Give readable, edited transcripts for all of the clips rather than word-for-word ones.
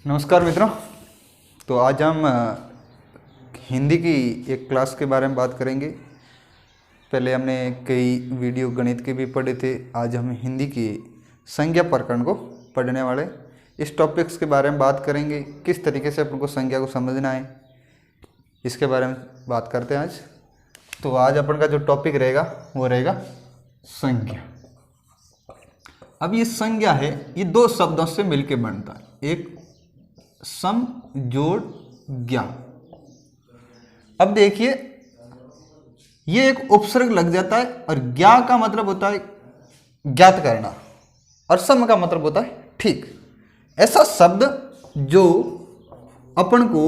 नमस्कार मित्रों। तो आज हम हिंदी की एक क्लास के बारे में बात करेंगे। पहले हमने कई वीडियो गणित के भी पढ़े थे। आज हम हिंदी की संज्ञा प्रकरण को पढ़ने वाले इस टॉपिक्स के बारे में बात करेंगे। किस तरीके से अपन को संज्ञा को समझना है, इसके बारे में बात करते हैं आज। तो आज अपन का जो टॉपिक रहेगा वो रहेगा संज्ञा। अब ये संज्ञा है, ये दो शब्दों से मिलकर बनता है, एक सम जोड़ ज्ञा। अब देखिए, ये एक उपसर्ग लग जाता है और ज्ञा का मतलब होता है ज्ञात करना और सम का मतलब होता है ठीक। ऐसा शब्द जो अपन को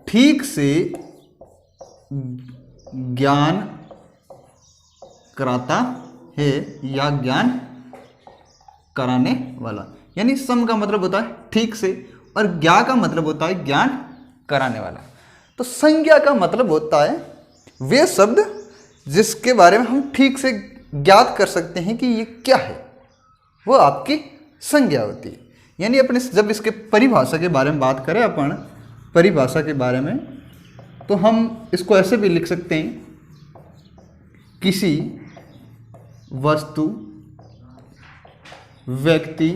ठीक से ज्ञान कराता है या ज्ञान कराने वाला, यानी सम का मतलब होता है ठीक से और ज्ञा का मतलब होता है ज्ञान कराने वाला। तो संज्ञा का मतलब होता है वे शब्द जिसके बारे में हम ठीक से ज्ञात कर सकते हैं कि ये क्या है, वो आपकी संज्ञा होती है। यानी अपने जब इसके परिभाषा के बारे में बात करें अपन परिभाषा के बारे में, तो हम इसको ऐसे भी लिख सकते हैं, किसी वस्तु, व्यक्ति,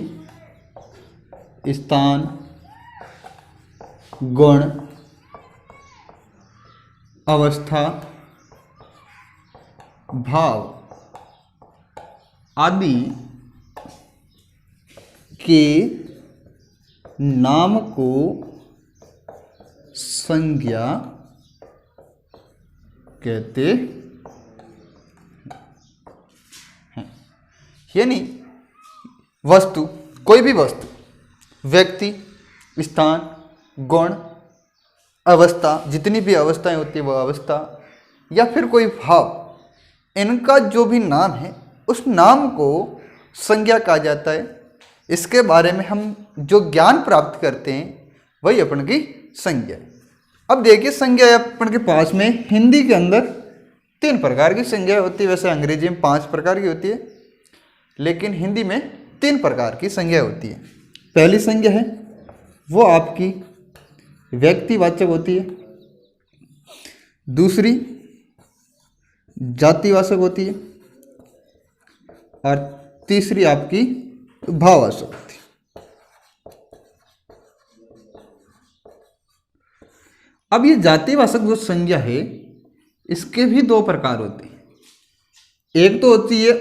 स्थान, गुण, अवस्था, भाव आदि के नाम को संज्ञा कहते हैं। यानी वस्तु, कोई भी वस्तु, व्यक्ति, स्थान, गुण, अवस्था, जितनी भी अवस्थाएं होती है वो अवस्था, या फिर कोई भाव, इनका जो भी नाम है उस नाम को संज्ञा कहा जाता है। इसके बारे में हम जो ज्ञान प्राप्त करते हैं वही अपन की संज्ञा है। अब देखिए, संज्ञा अपन के पास में हिंदी के अंदर 3 प्रकार की संज्ञा होती है। वैसे अंग्रेजी में 5 प्रकार की होती है, लेकिन हिंदी में 3 प्रकार की संज्ञा होती है। पहली संज्ञा है वो आपकी व्यक्तिवाचक होती है, दूसरी जातिवाचक होती है और तीसरी आपकी भाववाचक होती है। अब ये जातिवाचक जो संज्ञा है इसके भी 2 प्रकार होते हैं। एक तो होती है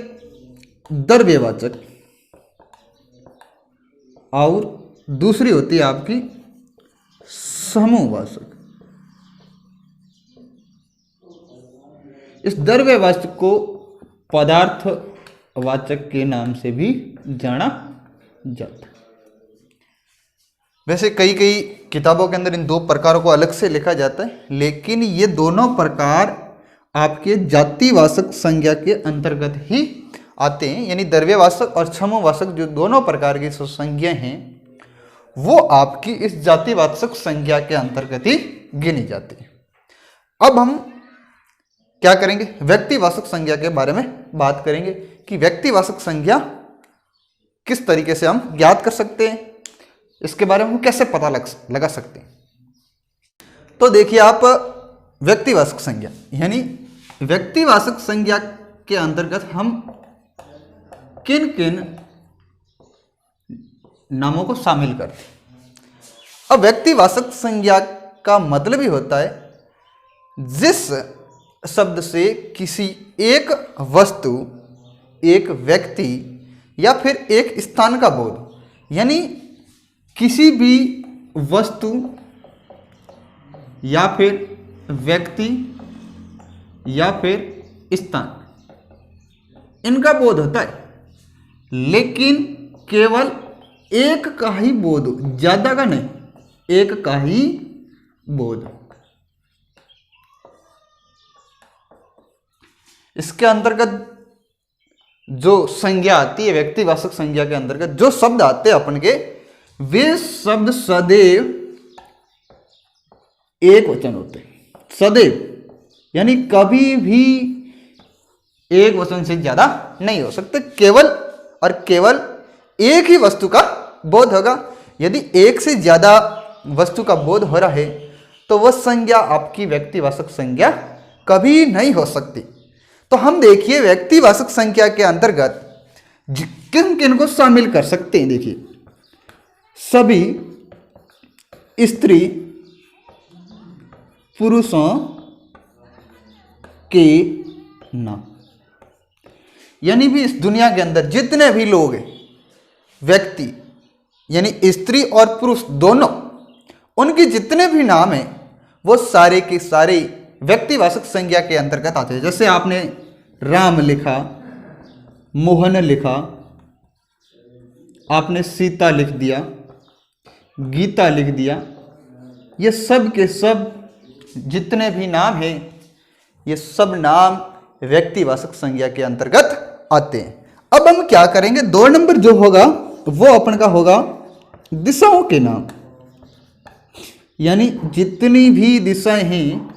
द्रव्यवाचक और दूसरी होती है आपकी समूहवाचक। इस द्रव्यवाचक को पदार्थवाचक के नाम से भी जाना जाता है। वैसे कई किताबों के अंदर इन 2 प्रकारों को अलग से लिखा जाता है, लेकिन ये दोनों प्रकार आपके जातिवाचक संज्ञा के अंतर्गत ही आते हैं। यानी द्रव्यवाचक और समूहवाचक जो दोनों प्रकार की संज्ञा हैं वो आपकी इस जातिवाचक संज्ञा के अंतर्गत ही गिनी जाती है। अब हम क्या करेंगे, व्यक्तिवाचक संज्ञा के बारे में बात करेंगे कि व्यक्तिवाचक संज्ञा किस तरीके से हम ज्ञात कर सकते हैं, इसके बारे में हम कैसे पता लगा सकते हैं। तो देखिए, आप व्यक्तिवाचक संज्ञा यानी व्यक्तिवाचक संज्ञा के अंतर्गत हम किन किन नामों को शामिल करते हैं। अब व्यक्तिवाचक संज्ञा का मतलब ही होता है जिस शब्द से किसी एक वस्तु, एक व्यक्ति या फिर एक स्थान का बोध, यानी किसी भी वस्तु या फिर व्यक्ति या फिर स्थान, इनका बोध होता है, लेकिन केवल एक का ही बोध, ज्यादा का नहीं, एक का ही बोध। इसके अंतर्गत जो संज्ञा आती है, व्यक्तिवाचक संज्ञा के अंतर्गत जो शब्द आते हैं अपन के, वे शब्द सदैव एक वचन होते हैं। सदैव यानी कभी भी एक वचन से ज्यादा नहीं हो सकते, केवल और केवल एक ही वस्तु का बोध होगा। यदि एक से ज्यादा वस्तु का बोध हो रहा है तो वह संज्ञा आपकी व्यक्तिवाचक संज्ञा कभी नहीं हो सकती। तो हम देखिए व्यक्तिवाचक संज्ञा के अंतर्गत किन किन को शामिल कर सकते हैं। देखिए सभी स्त्री पुरुषों के नाम, यानी भी इस दुनिया के अंदर जितने भी लोग हैं, व्यक्ति यानी स्त्री और पुरुष दोनों, उनके जितने भी नाम हैं वो सारे के सारे व्यक्तिवाचक संज्ञा के अंतर्गत आते हैं। जैसे आपने राम लिखा, मोहन लिखा, आपने सीता लिख दिया, गीता लिख दिया, ये सब के सब जितने भी नाम हैं ये सब नाम व्यक्तिवाचक संज्ञा के अंतर्गत आते हैं। अब हम क्या करेंगे, 2 नंबर जो होगा वो अपन का होगा दिशाओं के नाम, यानी जितनी भी दिशाएं हैं,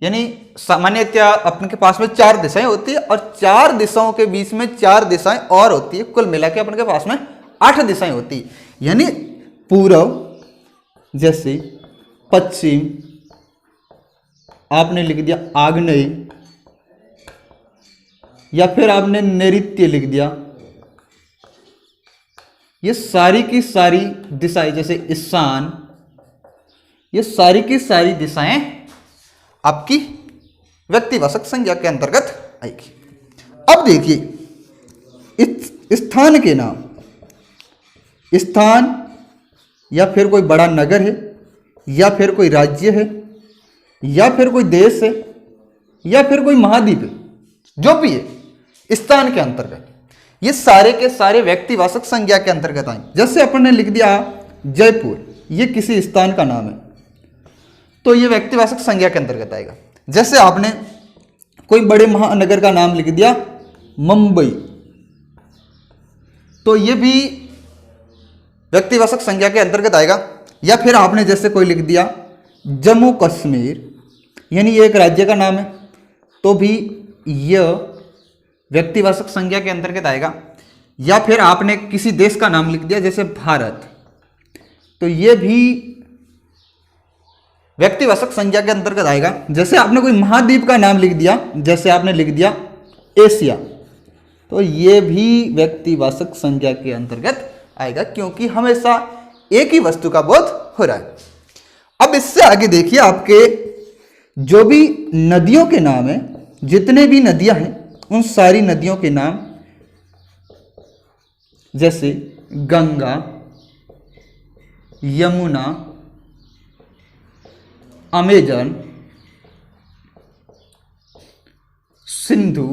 यानी सामान्यतः अपन के पास में 4 दिशाएं होती है और 4 दिशाओं के बीच में 4 दिशाएं और होती है, कुल मिला के अपन के पास में 8 दिशाएं होती है। यानी पूर्व, जैसे पश्चिम, आपने लिख दिया आग्नेय, या फिर आपने नैऋत्य लिख दिया, ये सारी की सारी दिशाएं, जैसे ईशान, ये सारी की सारी दिशाएं आपकी व्यक्तिवाचक संज्ञा के अंतर्गत आएगी। अब देखिए स्थान के नाम, स्थान या फिर कोई बड़ा नगर है, या फिर कोई राज्य है, या फिर कोई देश है, या फिर कोई महाद्वीप है, जो भी है स्थान के अंतर्गत, ये सारे के सारे व्यक्तिवाचक संज्ञा के अंतर्गत आए। जैसे अपन ने लिख दिया जयपुर, ये किसी स्थान का नाम है, तो ये व्यक्तिवाचक संज्ञा के अंतर्गत आएगा। जैसे आपने कोई बड़े महानगर का नाम लिख दिया मुंबई, तो ये भी व्यक्तिवाचक संज्ञा के अंतर्गत आएगा। या फिर आपने जैसे कोई लिख दिया जम्मू कश्मीर, यानी ये एक राज्य का नाम है, तो भी यह व्यक्तिवाचक संज्ञा के अंतर्गत आएगा। या फिर आपने किसी देश का नाम लिख दिया जैसे भारत, तो यह भी व्यक्तिवाचक संज्ञा के अंतर्गत आएगा। जैसे आपने कोई महाद्वीप का नाम लिख दिया, जैसे आपने लिख दिया एशिया, तो यह भी व्यक्तिवाचक संज्ञा के अंतर्गत आएगा, क्योंकि हमेशा एक ही वस्तु का बोध हो रहा है। अब इससे आगे देखिए आपके जो भी नदियों के नाम है, जितने भी नदियां हैं उन सारी नदियों के नाम, जैसे गंगा, यमुना, अमेजन, सिंधु,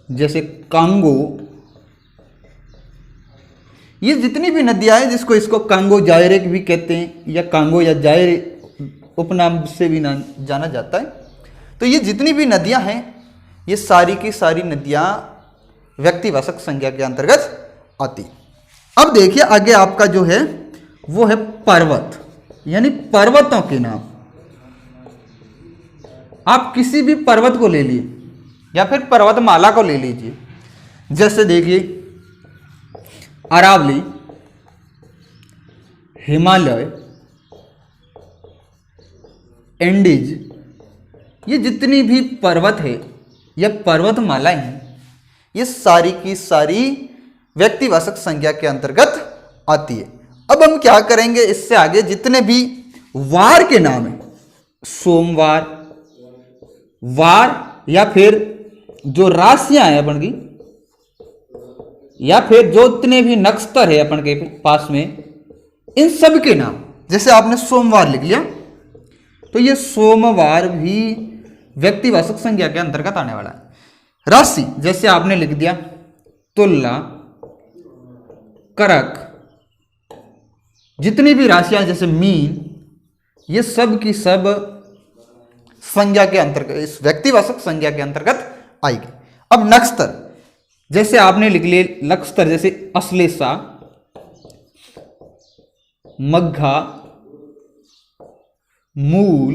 जैसे कांगो, ये जितनी भी नदियां हैं, जिसको इसको कांगो जायरे भी कहते हैं, या कांगो या जायरे उपनाम से भी जाना जाता है, तो ये जितनी भी नदियां हैं ये सारी की सारी नदियां व्यक्तिवाचक संज्ञा के अंतर्गत आती। अब देखिए आगे आपका जो है वो है पर्वत, यानी पर्वतों के नाम। आप किसी भी पर्वत को ले लीजिए या फिर पर्वतमाला को ले लीजिए, जैसे देखिए अरावली, हिमालय, एंडीज, ये जितनी भी पर्वत है या पर्वतमालाएं हैं, ये सारी की सारी व्यक्तिवाचक संज्ञा के अंतर्गत आती है। अब हम क्या करेंगे, इससे आगे जितने भी वार के नाम है, सोमवार, वार, या फिर जो राशियां हैं अपन की, या फिर जो इतने भी नक्षत्र है अपन के पास में, इन सब के नाम, जैसे आपने सोमवार लिख लिया, तो ये सोमवार भी व्यक्तिवाचक संज्ञा के अंतर्गत आने वाला है। राशि, जैसे आपने लिख दिया तुला, करक, जितनी भी राशियां जैसे मीन, ये सब की सब संज्ञा के अंतर्गत, इस व्यक्तिवाचक संज्ञा के अंतर्गत आएगी। अब नक्षत्र, जैसे आपने लिख लिए नक्षत्र, जैसे अश्लेषा, मघा, मूल,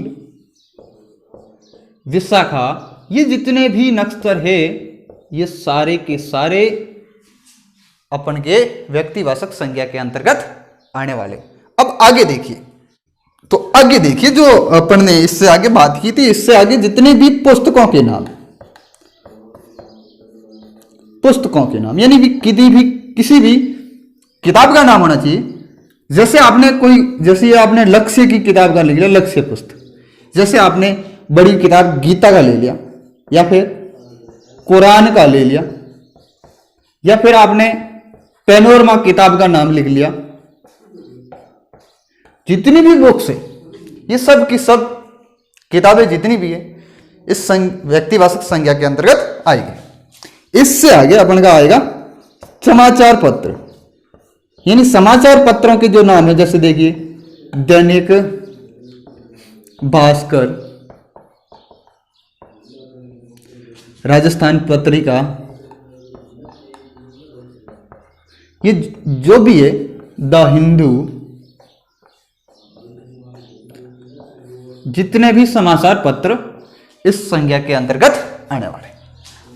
विशाखा, ये जितने भी नक्षत्र है ये सारे के सारे अपन के व्यक्तिवाचक संज्ञा के अंतर्गत आने वाले। अब आगे देखिए, तो आगे देखिए जो अपन ने इससे आगे बात की थी, इससे आगे जितने भी पुस्तकों के नाम, पुस्तकों के नाम यानी किसी भी किताब का नाम होना चाहिए। जैसे आपने लक्ष्य की किताब का ले लिया, लक्ष्य पुस्तक, जैसे आपने बड़ी किताब गीता का ले लिया, या फिर कुरान का ले लिया, या फिर आपने पैनोरमा किताब का नाम लिख लिया। जितनी भी बुक्स है, ये सब की सब किताबें जितनी भी है इस व्यक्तिवाचक संज्ञा के अंतर्गत आएगी। इससे आगे अपन का आएगा समाचार पत्र, यानी समाचार पत्रों के जो नाम है, जैसे देखिए दैनिक भास्कर, राजस्थान पत्रिका, ये जो भी है, द हिंदू, जितने भी समाचार पत्र इस संज्ञा के अंतर्गत आने वाले।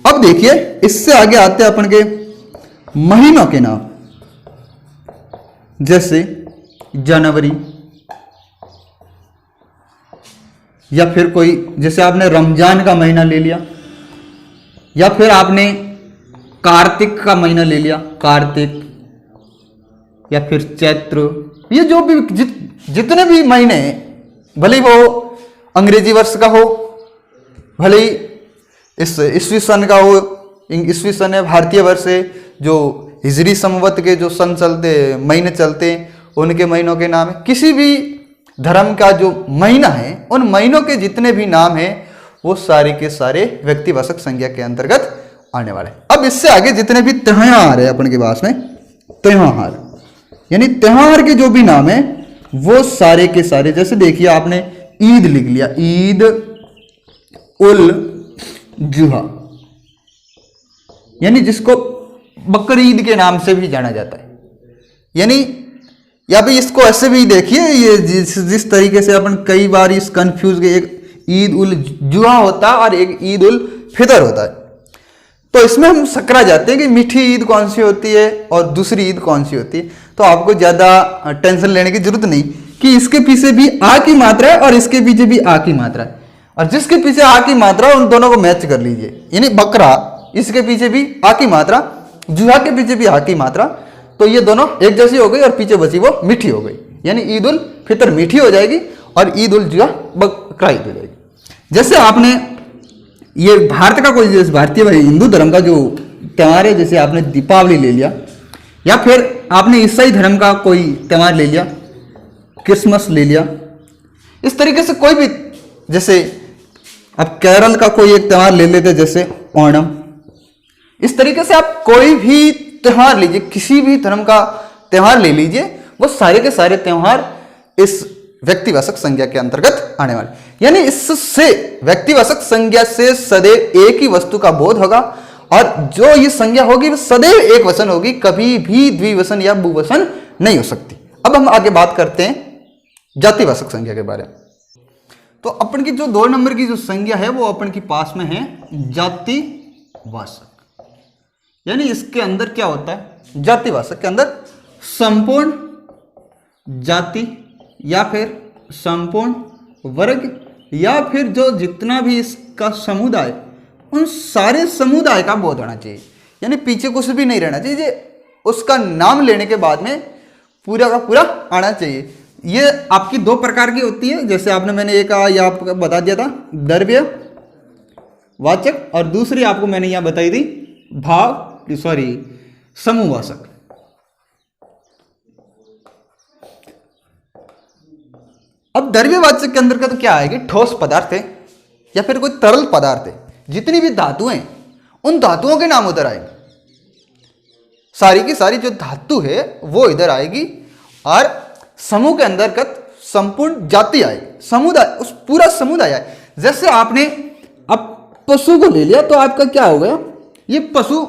अब देखिए इससे आगे आते हैं अपन के महीनों के नाम, जैसे जनवरी, या फिर कोई जैसे आपने रमजान का महीना ले लिया, या फिर आपने कार्तिक का महीना ले लिया, कार्तिक, या फिर चैत्र। ये जो भी जितने भी महीने हैं, भले वो अंग्रेजी वर्ष का हो, भले ही इस ईस्वी सन का हो, ईस्वी सन है भारतीय वर्ष है, जो हिजरी संवत के जो सन चलते महीने चलते हैं उनके महीनों के नाम है। किसी भी धर्म का जो महीना है उन महीनों के जितने भी नाम हैं वो सारे के सारे व्यक्तिवाचक संज्ञा के अंतर्गत आने वाले। अब इससे आगे जितने भी त्योहार है अपन के पास में, त्योहार यानी त्योहार के जो भी नाम है वो सारे के सारे, जैसे देखिए आपने ईद लिख लिया, ईद उल जुहा, यानी जिसको बकरीद के नाम से भी जाना जाता है। यानी या भी इसको ऐसे भी देखिए, ये जिस तरीके से अपन कई बार इस कंफ्यूज के, एक ईद उल जुहा होता है और एक ईद उल फितर होता है, तो इसमें हम सकरा जाते हैं कि मीठी ईद कौन सी होती है और दूसरी ईद कौन सी होती है। तो आपको ज़्यादा टेंशन लेने की जरूरत नहीं कि इसके पीछे भी आ की मात्रा है और इसके पीछे भी आ की मात्रा है, और जिसके पीछे आ की मात्रा उन दोनों को मैच कर लीजिए। यानी बकरा, इसके पीछे भी आ की मात्रा, जुहा के पीछे भी आ की मात्रा, तो ये दोनों एक जैसी हो गई और पीछे बची वो मीठी हो गई। यानी ईद उल फितर मीठी हो जाएगी और ईद उल जुहा बकरा ईद हो जाएगी। जैसे आपने ये भारत का कोई, जैसे भारतीय हिंदू धर्म का जो त्यौहार है, जैसे आपने दीपावली ले लिया, या फिर आपने ईसाई धर्म का कोई त्यौहार ले लिया, क्रिसमस ले लिया, इस तरीके से कोई भी, जैसे अब केरल का कोई एक त्यौहार ले लेते जैसे ओणम, इस तरीके से आप कोई भी त्यौहार लीजिए, किसी भी धर्म का त्यौहार ले लीजिए, वो सारे के सारे त्यौहार इस व्यक्तिवाचक संज्ञा के अंतर्गत आने वाले। यानी इससे व्यक्तिवाचक संज्ञा से सदैव एक ही वस्तु का बोध होगा, और जो ये संज्ञा होगी वो सदैव एक वचन होगी, कभी भी द्विवचन या बहुवचन नहीं हो सकती। अब हम आगे बात करते हैं जातिवाचक संज्ञा के बारे में। तो अपन की जो 2 नंबर की जो संज्ञा है वो अपन की पास में है जातिवाचक। यानी इसके अंदर क्या होता है, जातिवाचक के अंदर संपूर्ण जाति या फिर संपूर्ण वर्ग या फिर जो जितना भी इसका समुदाय, उन सारे समुदाय का बोध होना चाहिए। यानी पीछे कुछ भी नहीं रहना चाहिए, उसका नाम लेने के बाद में पूरा का पूरा आना चाहिए। ये आपकी 2 प्रकार की होती है, जैसे आपने मैंने एक ये आपको बता दिया था द्रव्यवाचक, और दूसरी आपको मैंने यहां बताई थी समूहवाचक। अब द्रव्यवाचक के अंदर का तो क्या आएगी, ठोस पदार्थ है या फिर कोई तरल पदार्थ है, जितनी भी धातुएं उन धातुओं के नाम उधर आएंगे, सारी की सारी जो धातु है वो इधर आएगी, और समूह के अंतर्गत संपूर्ण जाति आएगी, समुदाय, उस पूरा समुदाय आए। जैसे आपने अब पशु को ले लिया तो आपका क्या हो गया, ये पशु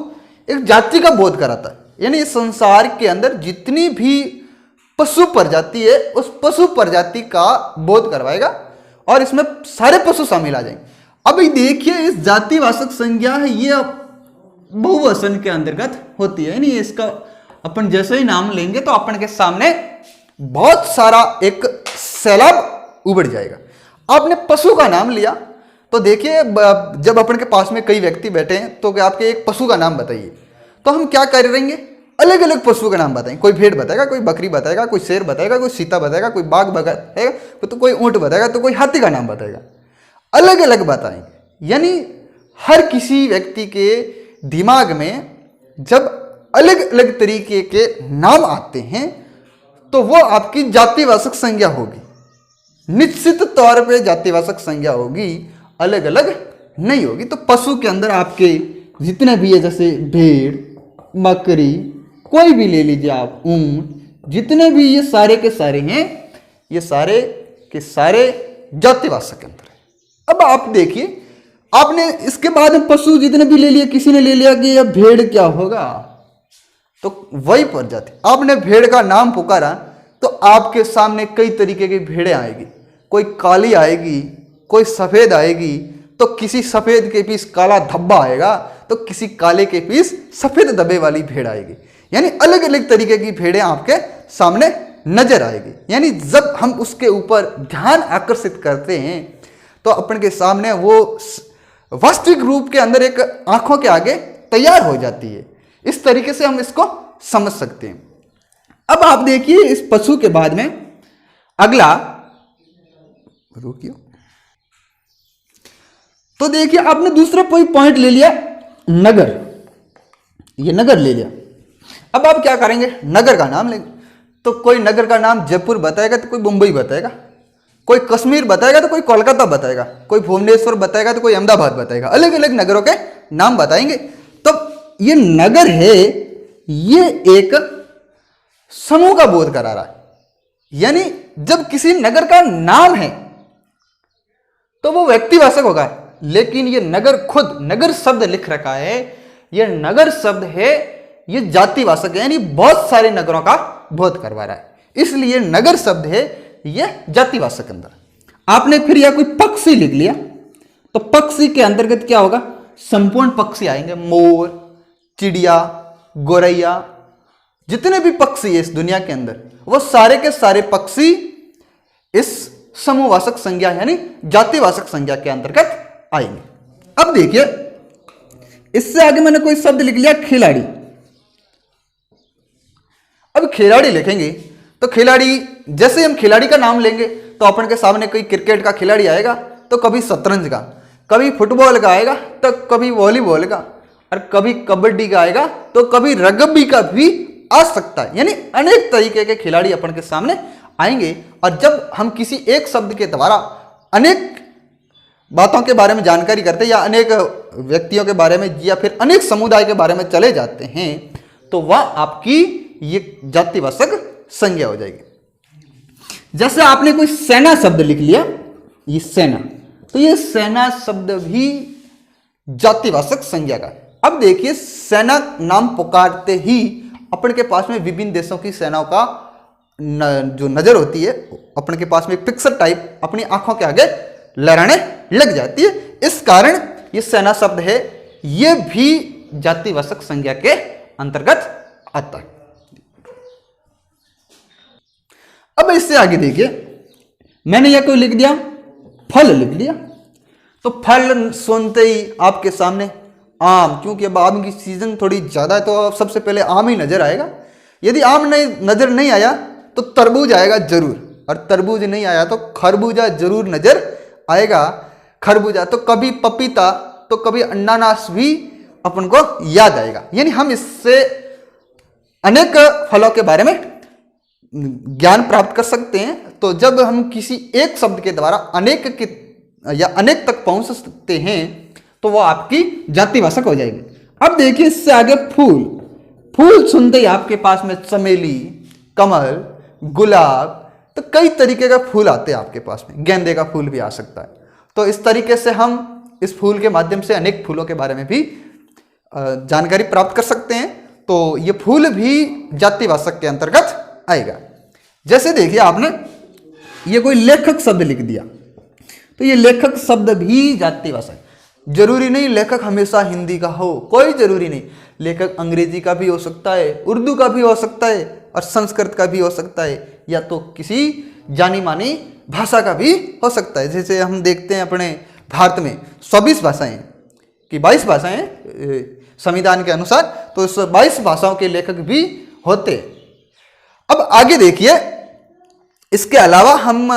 एक जाति का बोध कराता है। यानी इस संसार के अंदर जितनी भी पशु प्रजाति है उस पशु प्रजाति का बोध करवाएगा, और इसमें सारे पशु शामिल आ जाएंगे। अभी देखिए इस जातिवाचक संज्ञा है, ये बहुवचन के अंतर्गत होती है। यानी इसका अपन जैसे ही नाम लेंगे तो अपन के सामने बहुत सारा एक सैलाब उबड़ जाएगा। आपने पशु का नाम लिया तो देखिए, जब अपन के पास में कई व्यक्ति बैठे हैं तो आपके एक पशु का नाम बताइए, तो हम क्या करेंगे, अलग अलग पशु का नाम बताएंगे। कोई भेड़ बताएगा, कोई बकरी बताएगा, कोई शेर बताएगा, कोई चीता बताएगा, कोई बाघ बताएगा, तो कोई ऊंट बताएगा, तो कोई हाथी का नाम बताएगा, अलग अलग बताएंगे। यानी हर किसी व्यक्ति के दिमाग में जब अलग अलग तरीके के नाम आते हैं तो वो आपकी जातिवाचक संज्ञा होगी। निश्चित तौर पे जातिवाचक संज्ञा होगी, अलग अलग नहीं होगी। तो पशु के अंदर आपके जितने भी है, जैसे भेड़, बकरी, कोई भी ले लीजिए आप, ऊंट, जितने भी ये सारे के सारे हैं, ये सारे के सारे जातिवाचक के अंदर है। अब आप देखिए, आपने इसके बाद में पशु जितने भी ले लिए, किसी ने ले लिया कि यह भेड़ क्या होगा, तो वही प्रजाति। आपने भेड़ का नाम पुकारा तो आपके सामने कई तरीके की भेड़ें आएगी। कोई काली आएगी, कोई सफेद आएगी, तो किसी सफेद के पीस काला धब्बा आएगा, तो किसी काले के पीस सफेद धब्बे वाली भेड़ आएगी। यानी अलग अलग तरीके की भेड़ें आपके सामने नजर आएगी। यानी जब हम उसके ऊपर ध्यान आकर्षित करते हैं तो अपन के सामने वो वास्तविक रूप के अंदर एक आंखों के आगे तैयार हो जाती है। इस तरीके से हम इसको समझ सकते हैं। अब आप देखिए, इस पशु के बाद में अगला, रुकिए, तो देखिए आपने दूसरा कोई पॉइंट ले लिया, नगर। ये नगर ले लिया। अब आप क्या करेंगे, नगर का नाम लेंगे। तो कोई नगर का नाम जयपुर बताएगा तो कोई मुंबई बताएगा, कोई कश्मीर बताएगा तो कोई कोलकाता बताएगा, कोई भुवनेश्वर बताएगा तो कोई अहमदाबाद बताएगा, अलग अलग नगरों के नाम बताएंगे। तो ये नगर है, ये एक समूह का बोध करा रहा है। यानी जब किसी नगर का नाम है तो वो व्यक्तिवाचक होगा, लेकिन ये नगर खुद, नगर शब्द लिख रखा है, ये नगर शब्द है, ये जातिवाचक है। यानी बहुत सारे नगरों का बोध करवा रहा है, इसलिए नगर शब्द है, ये जातिवाचक अंदर। आपने फिर या कोई पक्षी लिख लिया तो पक्षी के अंतर्गत क्या होगा, संपूर्ण पक्षी आएंगे। मोर, चिड़िया, गोरैया, जितने भी पक्षी है इस दुनिया के अंदर, वो सारे के सारे पक्षी इस समूहवाचक संज्ञा यानी जातिवाचक संज्ञा के अंतर्गत आएंगे। अब देखिए, इससे आगे मैंने कोई शब्द लिख लिया, खिलाड़ी। अब खिलाड़ी लिखेंगे तो खिलाड़ी, जैसे हम खिलाड़ी का नाम लेंगे तो अपन के सामने कोई क्रिकेट का खिलाड़ी आएगा, तो कभी शतरंज का, कभी फुटबॉल का आएगा, तो कभी वॉलीबॉल का, और कभी कबड्डी का आएगा, तो कभी रग्बी का भी आ सकता है। यानी अनेक तरीके के खिलाड़ी अपन के सामने आएंगे। और जब हम किसी एक शब्द के द्वारा अनेक बातों के बारे में जानकारी करते हैं, या अनेक व्यक्तियों के बारे में, या फिर अनेक समुदाय के बारे में चले जाते हैं, तो वह आपकी ये जातिवाचक संज्ञा हो जाएगी। जैसे आपने कोई सेना शब्द लिख लिया, ये सेना, तो ये सेना शब्द भी जातिवाचक संज्ञा का है। अब देखिए, सेना नाम पुकारते ही अपन के पास में विभिन्न देशों की सेनाओं का जो नजर होती है, अपन के पास में एक पिक्चर टाइप अपनी आंखों के आगे लहराने लग जाती है। इस कारण ये सेना शब्द है, ये भी जातिवाचक संज्ञा के अंतर्गत आता है। अब इससे आगे देखिए, मैंने यह कोई लिख दिया, फल लिख लिया। तो फल सुनते ही आपके सामने आम, क्योंकि अब आम की सीजन थोड़ी ज्यादा है तो सबसे पहले आम ही नजर आएगा। यदि आम नजर नहीं आया तो तरबूज आएगा जरूर, और तरबूज नहीं आया तो खरबूजा जरूर नजर आएगा। खरबूजा, तो कभी पपीता, तो कभी अनानास भी अपन को याद आएगा। यानी हम इससे अनेक फलों के बारे में ज्ञान प्राप्त कर सकते हैं। तो जब हम किसी एक शब्द के द्वारा अनेक के या अनेक तक पहुंच सकते हैं तो वो आपकी जातिवाचक हो जाएगी। अब देखिए, इससे आगे फूल। फूल सुनते ही आपके पास में चमेली, कमल, गुलाब, तो कई तरीके का फूल आते हैं आपके पास में, गेंदे का फूल भी आ सकता है। तो इस तरीके से हम इस फूल के माध्यम से अनेक फूलों के बारे में भी जानकारी प्राप्त कर सकते हैं। तो ये फूल भी जातिवाचक के अंतर्गत आएगा। जैसे देखिए, आपने ये कोई लेखक शब्द लिख दिया, तो ये लेखक शब्द भी जातिवाचक। जरूरी नहीं लेखक हमेशा हिंदी का हो, कोई जरूरी नहीं। लेखक अंग्रेजी का भी हो सकता है, उर्दू का भी हो सकता है और संस्कृत का भी हो सकता है, या तो किसी जानी मानी भाषा का भी हो सकता है। जैसे हम देखते हैं अपने भारत में 24 भाषाएं कि 22 भाषाएं संविधान के अनुसार, तो इस 22 भाषाओं के लेखक भी होते। अब आगे देखिए, इसके अलावा हम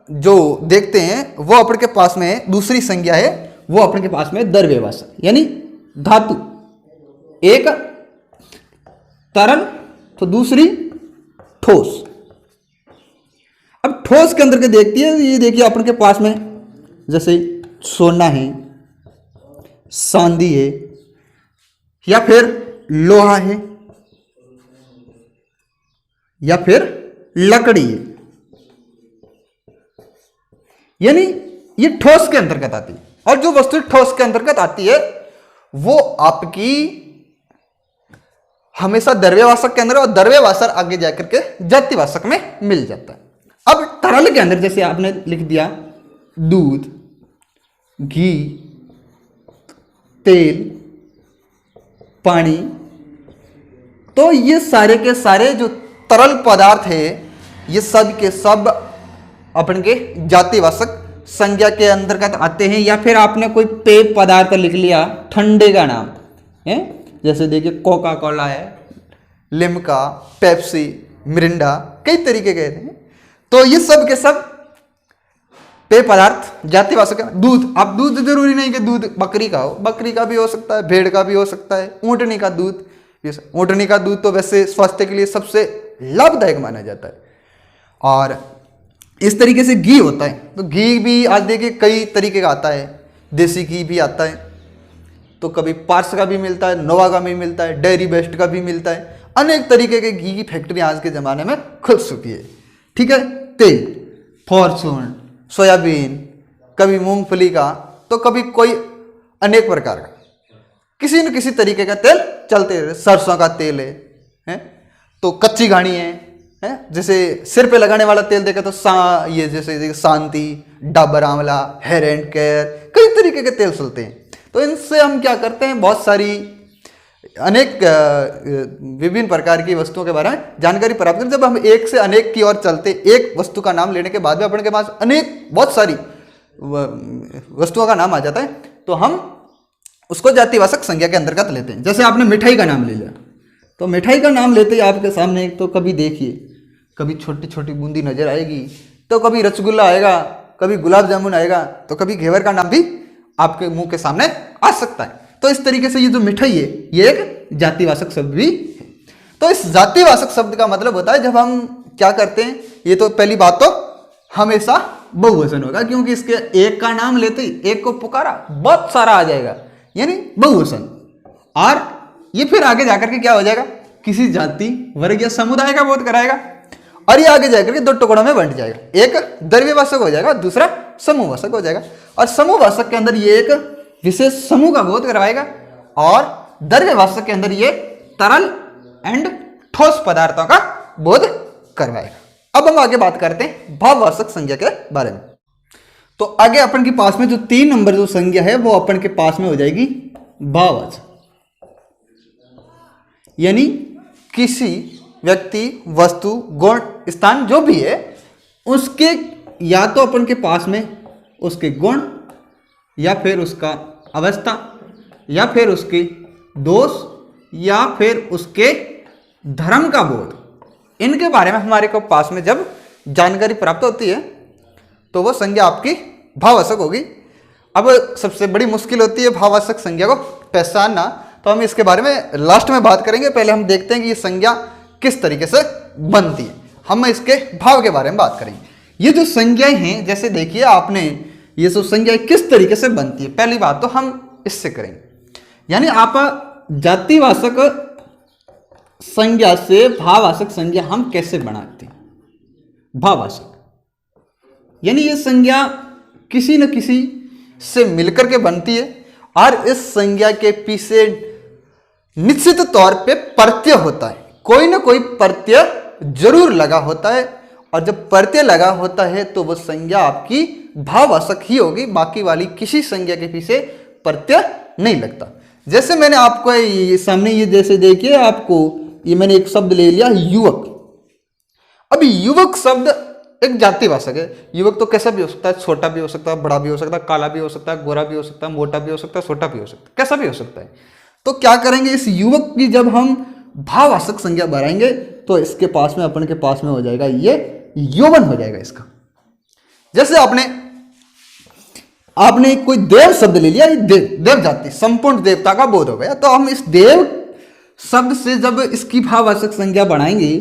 जो देखते हैं वो अपने के पास में दूसरी संज्ञा है, वो अपने के पास में द्रव्यवाचक यानी धातु। एक तरल तो दूसरी ठोस। अब ठोस के अंदर के देखती है, ये देखिए अपन के पास में जैसे सोना है, चांदी है, या फिर लोहा है, या फिर लकड़ी है, यानी ये ठोस के अंतर्गत आती है। और जो वस्तु ठोस के अंतर्गत आती है वो आपकी हमेशा द्रव्यवाचक के अंदर, और द्रव्यवाचक आगे जाकर के जातिवाचक में मिल जाता है। अब तरल के अंदर जैसे आपने लिख दिया दूध, घी, तेल, पानी, तो ये सारे के सारे जो तरल पदार्थ है ये सब के सब अपन के जातिवाचक संज्ञा के अंतर्गत आते हैं। या फिर आपने कोई पेय पदार्थ लिख लिया ठंडे का नाम है, जैसे देखिए कोका कोला है, लिम्का, पेप्सी, मिरिंडा, कई तरीके के हैं, तो ये सब के सब पेय पदार्थ जातिवाचक। दूध, अब दूध जरूरी नहीं कि दूध बकरी का हो, बकरी का भी हो सकता है, भेड़ का भी हो सकता है, ऊँटनी का दूध, ऊँटनी का दूध तो वैसे स्वास्थ्य के लिए सबसे लाभदायक माना जाता है। और इस तरीके से घी होता है, तो घी भी आज देखिए कई तरीके का आता है, देसी घी भी आता है, तो कभी पार्स का भी मिलता है, नोवा का भी मिलता है, डेयरी बेस्ट का भी मिलता है, अनेक तरीके के घी की फैक्ट्री आज के ज़माने में खुल चुकी है। ठीक है, तेल, फॉर्चून, सोयाबीन, कभी मूंगफली का, तो कभी कोई अनेक प्रकार का किसी न किसी तरीके का तेल चलते हैं। सरसों का तेल है? तो कच्ची घानी है? जैसे सिर पे लगाने वाला तेल देखा तो ये जैसे शांति, डाबर आंवला, हेयर एंड केयर, कई तरीके के तेल चलते हैं। तो इनसे हम क्या करते हैं, बहुत सारी अनेक विभिन्न प्रकार की वस्तुओं के बारे में जानकारी प्राप्त करते। जब हम एक से अनेक की ओर चलते, एक वस्तु का नाम लेने के बाद में अपने के पास अनेक बहुत सारी वस्तुओं का नाम आ जाता है, तो हम उसको जातिवाचक संज्ञा के अंतर्गत लेते हैं। जैसे आपने मिठाई का नाम ले लिया, तो मिठाई का नाम लेते ही आपके सामने तो कभी देखिए, कभी छोटी छोटी बूंदी नजर आएगी, तो कभी रसगुल्ला आएगा, कभी गुलाब जामुन आएगा, तो कभी घेवर का नाम भी आपके मुंह के सामने आ सकता है। तो इस तरीके से ये जो मिठाई है ये एक जातिवाचक शब्द भी है। तो इस जातिवाचक शब्द का मतलब होता है जब हम क्या करते हैं, ये तो पहली बात तो हमेशा बहुवचन होगा, क्योंकि इसके एक का नाम लेते ही एक को पुकारा बहुत सारा आ जाएगा, यानी बहुवचन। और ये फिर आगे जाकर के क्या हो जाएगा, किसी जाति, वर्ग या समुदाय का बोध कराएगा, और ये आगे जाकर के दो टुकड़ों में बंट जाएगा। एक द्रव्यवाचक हो जाएगा, दूसरा समूहवाचक हो जाएगा। और समूहवाचक के अंदर ये एक विशेष समूह का बोध करवाएगा, और द्रव्यवाचक के अंदर ये तरल एंड ठोस पदार्थों का बोध करवाएगा। अब हम आगे बात करते हैं भाववाचक संज्ञा के बारे में। तो आगे अपन के पास में जो 3 नंबर जो संज्ञा है वो अपन के पास में हो जाएगी भाववाचक, यानी किसी व्यक्ति, वस्तु, गुण, स्थान जो भी है उसके या तो अपन के पास में उसके गुण, या फिर उसका अवस्था, या फिर उसके दोष, या फिर उसके धर्म का बोध, इनके बारे में हमारे को पास में जब जानकारी प्राप्त होती है तो वो संज्ञा आपकी भाववाचक होगी। अब सबसे बड़ी मुश्किल होती है भाववाचक संज्ञा को पहचानना, तो हम इसके बारे में लास्ट में बात करेंगे। पहले हम देखते हैं कि ये संज्ञा किस तरीके से बनती है, हम इसके भाव के बारे में बात करेंगे। ये जो संज्ञाएं हैं, जैसे देखिए आपने ये सब संज्ञाएं किस तरीके से बनती है, पहली बात तो हम इससे करेंगे, यानी आप जातिवाचक संज्ञा से भाववाचक संज्ञा हम कैसे बनाते हैं। भाववाचक यानी ये संज्ञा किसी न किसी से मिलकर के बनती है, और इस संज्ञा के पीछे निश्चित तौर पे प्रत्यय होता है, कोई ना कोई प्रत्यय जरूर लगा होता है, और जब प्रत्यय लगा होता है तो वो संज्ञा आपकी भाववाचक ही होगी। बाकी वाली किसी संज्ञा के पीछे प्रत्यय नहीं लगता। जैसे मैंने आपको ये सामने ये जैसे देखिए, आपको ये मैंने एक शब्द ले लिया युवक। अब युवक शब्द एक जातिवाचक है। युवक तो कैसा भी हो सकता है, छोटा भी हो सकता है, बड़ा भी हो सकता है, काला भी हो सकता है, गोरा भी हो सकता है, मोटा भी हो सकता है, छोटा भी हो सकता है, कैसा भी हो सकता है। तो क्या करेंगे, इस युवक की जब हम भाववाचक संज्ञा बढ़ाएंगे तो इसके पास में, अपन के पास में हो जाएगा ये यौवन हो जाएगा इसका। जैसे आपने कोई देव शब्द ले लिया, देव जाति, संपूर्ण देवता का बोध हो गया। तो हम इस देव शब्द से जब इसकी भाववाचक संज्ञा बढ़ाएंगे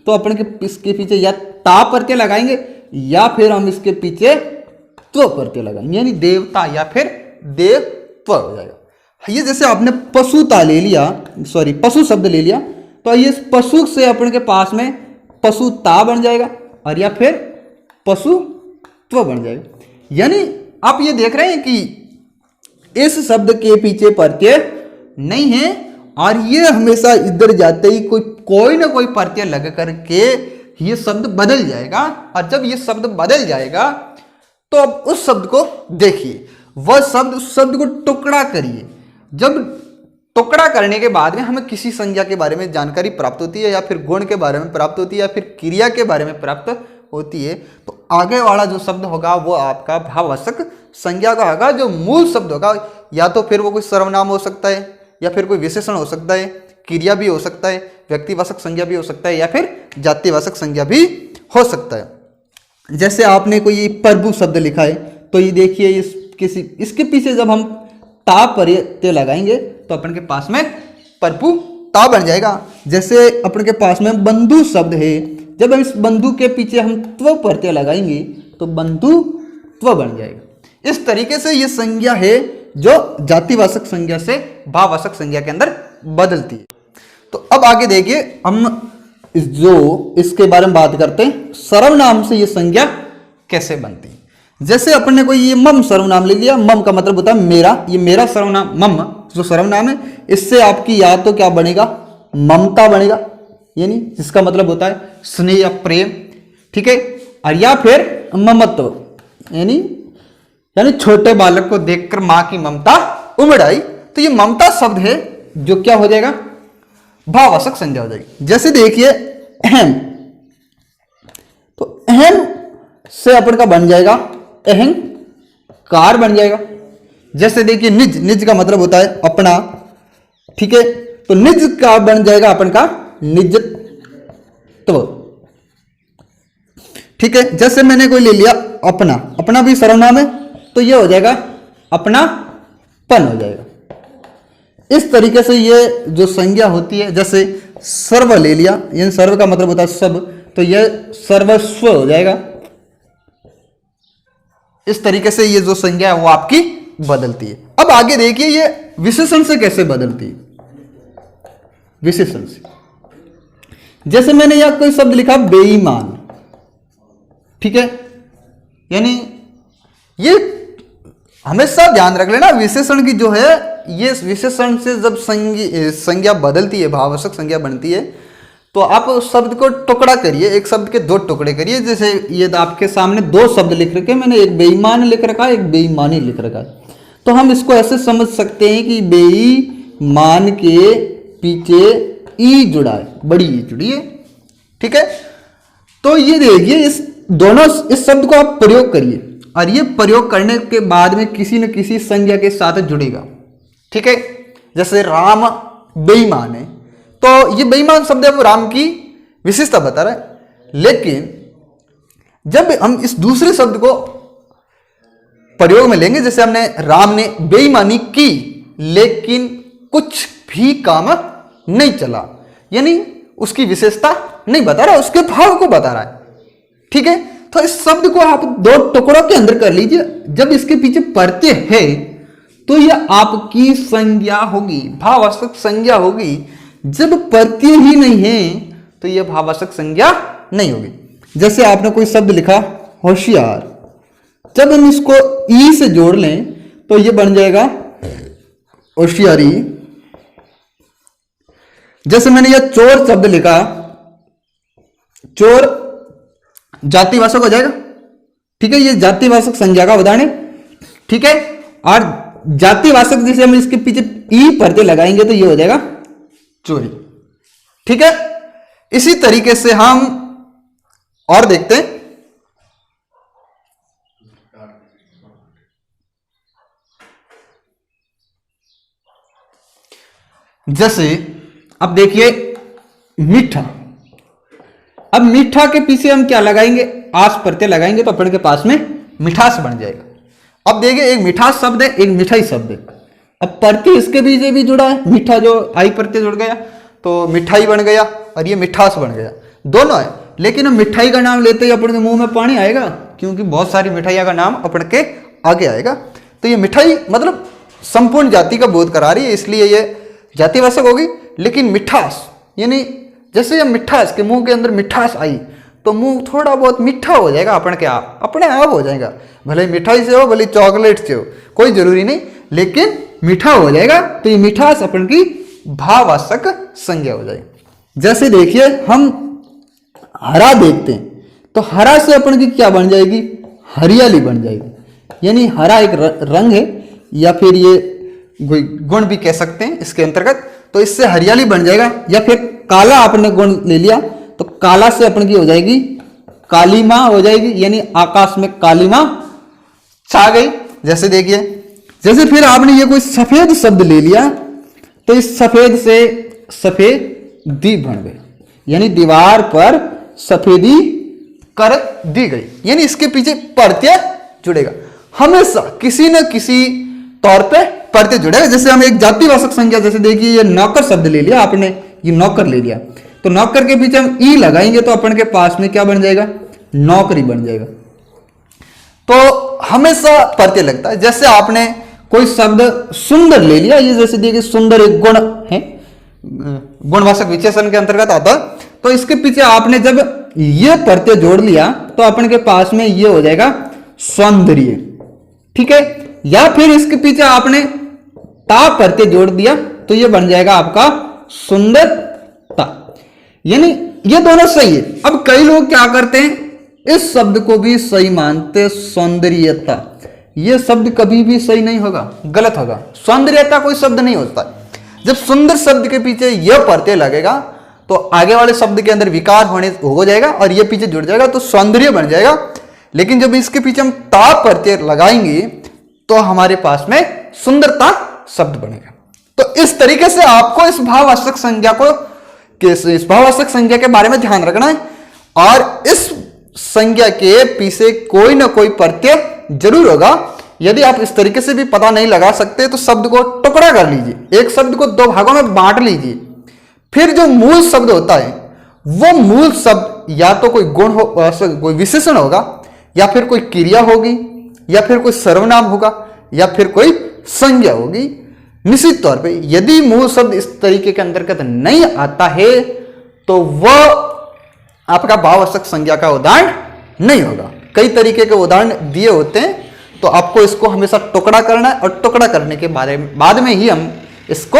तो अपन के इसके पीछे या ता प्रत्यय लगाएंगे या फिर हम इसके पीछे त्व प्रत्यय लगाएंगे, यानी देवता या फिर देवत्व हो जाएगा। ये जैसे आपने पशुता ले लिया, सॉरी पशु शब्द ले लिया, तो ये पशु से अपन के पास में पशुता बन जाएगा और या फिर पशुत्व बन जाएगा। यानी आप ये देख रहे हैं कि इस शब्द के पीछे प्रत्यय नहीं है और ये हमेशा इधर जाते ही कोई ना कोई प्रत्यय लग करके ये शब्द बदल जाएगा। और जब ये शब्द बदल जाएगा तो अब उस शब्द को देखिए, वह शब्द, उस शब्द को टुकड़ा करिए। जब टुकड़ा करने के बाद में हमें किसी संज्ञा के बारे में जानकारी प्राप्त होती है या फिर गुण के बारे में प्राप्त होती है या फिर क्रिया के बारे में प्राप्त होती है, तो आगे वाला जो शब्द होगा वो आपका भाववाचक संज्ञा का होगा। जो मूल शब्द होगा या तो फिर वो कोई सर्वनाम हो सकता है या फिर कोई विशेषण हो सकता है, क्रिया भी हो सकता है, व्यक्तिवाचक संज्ञा भी हो सकता है या फिर जातिवाचक संज्ञा भी हो सकता है। जैसे आपने कोई प्रभु शब्द लिखा है तो ये देखिए, इसके पीछे जब हम ता प्रत्यय लगाएंगे तो अपन के पास में प्रभु ता बन जाएगा। जैसे अपन के पास में बंधु शब्द है, जब हम इस बंधु के पीछे हम त्व प्रत्यय लगाएंगे तो बंधुत्व बन जाएगा। इस तरीके से ये संज्ञा है जो जातिवाचक संज्ञा से भाववाचक संज्ञा के अंदर बदलती है। तो अब आगे देखिए, हम जो इसके बारे में बात करते हैं, सर्वनाम से ये संज्ञा कैसे बनती है। जैसे अपन ने कोई ये मम सर्वनाम ले लिया, मम का मतलब होता है मेरा, ये मेरा सर्वनाम मम जो सर्वनाम है, इससे आपकी या तो क्या बनेगा, ममता बनेगा, यानी जिसका मतलब होता है स्नेह या प्रेम, ठीक है, और या फिर ममत्व, यानी छोटे बालक को देखकर मां की ममता उमड़ आई। तो ये ममता शब्द है जो क्या हो जाएगा, भाववाचक संज्ञा हो जाएगी। जैसे देखिए अहम, तो अहम से अपन का बन जाएगा अहंकार बन जाएगा। जैसे देखिए निज, निज का मतलब होता है अपना, ठीक है, तो निज का बन जाएगा अपन का निजत्व, ठीक है। जैसे मैंने कोई ले लिया अपना, अपना भी सर्वनाम है तो ये हो जाएगा अपनापन हो जाएगा। इस तरीके से ये जो संज्ञा होती है, जैसे सर्व ले लिया, यानी सर्व का मतलब होता है सब, तो ये सर्वस्व हो जाएगा। इस तरीके से ये जो संज्ञा है वो आपकी बदलती है। अब आगे देखिए ये विशेषण से कैसे बदलती है। विशेषण से जैसे मैंने यहां कोई शब्द लिखा बेईमान, ठीक है, यानी ये हमेशा ध्यान रख लेना, विशेषण की जो है, ये विशेषण से जब संज्ञा बदलती है, भाववाचक संज्ञा बनती है, तो आप उस शब्द को टुकड़ा करिए, एक शब्द के दो टुकड़े करिए। जैसे ये आपके सामने दो शब्द लिख रखे, मैंने एक बेईमान लिख रखा है, एक बेईमानी लिख रखा है। तो हम इसको ऐसे समझ सकते हैं कि बेईमान के पीछे ई जुड़ा है, बड़ी ई जुड़ी है, ठीक है। तो ये देखिए, इस दोनों इस शब्द को आप प्रयोग करिए और ये प्रयोग करने के बाद में किसी न किसी संज्ञा के साथ जुड़ेगा, ठीक है। जैसे राम बेईमान है, तो ये बेईमान शब्द है वो राम की विशेषता बता रहा है। लेकिन जब हम इस दूसरे शब्द को प्रयोग में लेंगे, जैसे हमने राम ने बेईमानी की लेकिन कुछ भी काम नहीं चला, यानी उसकी विशेषता नहीं बता रहा, उसके भाव को बता रहा है, ठीक है। तो इस शब्द को आप दो टुकड़ों के अंदर कर लीजिए। जब इसके पीछे प्रत्यय है तो यह आपकी संज्ञा होगी, भाववाचक संज्ञा होगी। जब प्रत्यय ही नहीं है तो यह भाववाचक संज्ञा नहीं होगी। जैसे आपने कोई शब्द लिखा होशियार, जब हम इसको ई से जोड़ लें तो यह बन जाएगा होशियारी। जैसे मैंने यह चोर शब्द लिखा, चोर जातिवाचक हो जाएगा, ठीक है, ये जातिवाचक संज्ञा का उदाहरण है, ठीक है। और जातिवाचक जैसे हम इसके पीछे ई परते लगाएंगे तो ये हो जाएगा चोरी। ठीक है, इसी तरीके से हम और देखते हैं। जैसे अब देखिए मीठा, अब मीठा के पीछे हम क्या लगाएंगे, आस प्रत्यय लगाएंगे तो अपन के पास में मिठास बन जाएगा। अब देखिए एक मिठास शब्द है, एक मिठाई शब्द है। अब प्रत्यय इसके पीछे भी जुड़ा है, मीठा जो आई प्रत्यय जुड़ गया तो मिठाई बन गया और ये मिठास बन गया, दोनों है। लेकिन हम मिठाई का नाम लेते ही अपन के मुंह में पानी आएगा, क्योंकि बहुत सारी मिठाइयों का नाम अपन के आगे आएगा। तो ये मिठाई मतलब संपूर्ण जाति का बोध करा रही है, इसलिए ये जातिवाचक होगी। लेकिन मिठास यानी जैसे मिठास के मुंह के अंदर मिठास आई तो मुंह थोड़ा बहुत मीठा हो जाएगा, अपने आप हो जाएगा। भले मिठाई से हो, भले चॉकलेट से हो, कोई जरूरी नहीं, लेकिन मीठा हो जाएगा। तो ये मिठास अपन की भाववाचक संज्ञा हो जाएगी। जैसे देखिए हम हरा देखते हैं तो हरा से अपन की क्या बन जाएगी, हरियाली बन जाएगी। यानी हरा एक रंग है या फिर ये गुण भी कह सकते हैं इसके अंतर्गत, तो इससे हरियाली बन जाएगा। या फिर काला आपने गुण ले लिया तो काला से अपन की हो जाएगी कालीमा हो जाएगी, यानी आकाश में कालीमा छा गई। जैसे देखिए, जैसे फिर आपने ये कोई सफेद शब्द ले लिया तो इस सफेद से सफेदी बन गई, यानी दीवार पर सफेदी कर दी गई, यानी इसके पीछे प्रत्यय जुड़ेगा। हमेशा किसी न किसी तौर पे प्रत्यय जुड़ेगा। जैसे हम एक जातिवाचक संज्ञा, जैसे देखिए ये नौकर शब्द ले लिया आपने, ये नौकर ले लिया तो नौकर के पीछे हम ई लगाएंगे तो अपन के पास में क्या बन जाएगा, नौकरी बन जाएगा। तो हमेशा प्रत्यय लगता है। जैसे आपने कोई शब्द सुंदर ले लिया, ये जैसे देखिए सुंदर एक गुण है, गुणवाचक विशेषण के अंतर्गत आता है, तो इसके पीछे आपने जब ये प्रत्यय जोड़ लिया तो अपन के पास में ये हो जाएगा सौंदर्य। ठीक है, या फिर इसके पीछे आपने ता प्रत्यय जोड़ दिया तो ये बन जाएगा आपका सुंदरता, यानी ये दोनों सही है। अब कई लोग क्या करते हैं, इस शब्द को भी सही मानते, सौंदर्यता। ये शब्द कभी भी सही नहीं होगा, गलत होगा। सौंदर्यता कोई शब्द नहीं होता। जब सुंदर शब्द के पीछे यह प्रत्यय लगेगा तो आगे वाले शब्द के अंदर विकार होने हो जाएगा और ये पीछे जुड़ जाएगा तो सौंदर्य बन जाएगा। लेकिन जब इसके पीछे हम ता प्रत्यय लगाएंगे तो हमारे पास में सुंदरता शब्द बनेगा। तो इस तरीके से आपको इस भाववाचक संज्ञा के बारे में ध्यान रखना है और इस संज्ञा के पीछे कोई ना कोई प्रत्यय जरूर होगा। यदि आप इस तरीके से भी पता नहीं लगा सकते तो शब्द को टुकड़ा कर लीजिए, एक शब्द को दो भागों में बांट लीजिए, फिर जो मूल शब्द होता है वो मूल शब्द या तो कोई गुण हो, कोई विशेषण होगा, या फिर कोई क्रिया होगी, या फिर कोई सर्वनाम होगा, या फिर कोई संज्ञा होगी। निश्चित तौर पे यदि मूल शब्द इस तरीके के अंतर्गत नहीं आता है तो वह आपका भाववाचक संज्ञा का उदाहरण नहीं होगा। कई तरीके के उदाहरण दिए होते हैं, तो आपको इसको हमेशा टुकड़ा करना है और टुकड़ा करने के बाद में ही हम इसको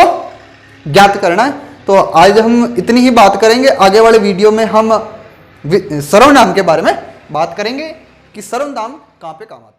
ज्ञात करना है। तो आज हम इतनी ही बात करेंगे। आगे वाले वीडियो में हम सर्वनाम के बारे में बात करेंगे कि सर्वनाम कहाँ पे काम आता है।